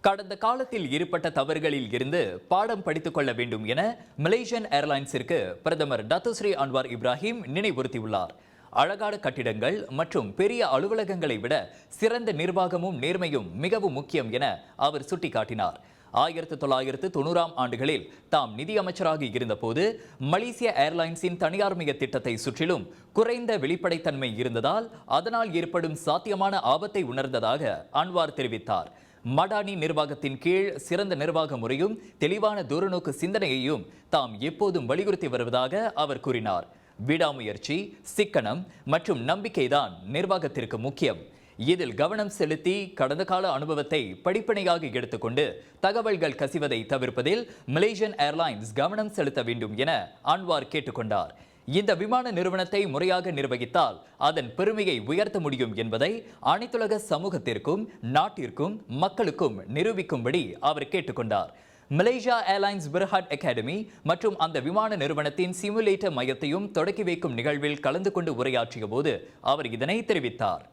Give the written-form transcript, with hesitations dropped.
கடந்த காலத்தில் ஏற்பட்ட தவறுகளில் இருந்து பாடம் படித்துக் கொள்ள வேண்டும் என மலேசியன் ஏர்லைன்ஸிற்கு பிரதமர் டத்துஸ்ரீ அன்வார் இப்ராஹிம் நினைவுறுத்தியுள்ளார். அழகான கட்டிடங்கள் மற்றும் பெரிய அலுவலகங்களை விட சிறந்த நிர்வாகமும் நேர்மையும் மிகவும் முக்கியம் என அவர் சுட்டிக்காட்டினார். 1990ஆம் ஆண்டுகளில் தாம் நிதியமைச்சராக இருந்தபோது மலேசிய ஏர்லைன்ஸின் தனியார்மய திட்டத்தை சுற்றிலும் குறைந்த வெளிப்படைத்தன்மை இருந்ததால் அதனால் ஏற்படும் சாத்தியமான ஆபத்தை உணர்ந்ததாக அன்வார் தெரிவித்தார். மடானி நிர்வாகத்தின் கீழ் சிறந்த நிர்வாக முறையும் தெளிவான தூரநோக்கு சிந்தனையையும் தாம் எப்போதும் வலியுறுத்தி வருவதாக அவர் கூறினார். விடாமுயற்சி, சிக்கனம் மற்றும் நம்பிக்கைதான் நிர்வாகத்திற்கு முக்கியம். இதில் கவனம் செலுத்தி கடந்த கால அனுபவத்தை படிப்பனையாக எடுத்துக்கொண்டு தகவல்கள் கசிவதை தவிர்ப்பதில் மலேசியன் ஏர்லைன்ஸ் கவனம் செலுத்த வேண்டும் என அன்வார் கேட்டுக்கொண்டார். இந்த விமான நிறுவனத்தை முறையாக நிர்வகித்தால் அதன் பெருமையை உயர்த்த முடியும் என்பதை அனைத்துலக சமூகத்திற்கும் நாட்டிற்கும் மக்களுக்கும் நிரூபிக்கும்படி அவர் கேட்டுக்கொண்டார். மலேசியா ஏர்லைன்ஸ் பெர்ஹாட் அகாடமி மற்றும் அந்த விமான நிறுவனத்தின் சிமுலேட்டர் மையத்தையும் தொடக்கி வைக்கும் நிகழ்வில் கலந்து கொண்டு உரையாற்றிய போது அவர் இதனை தெரிவித்தார்.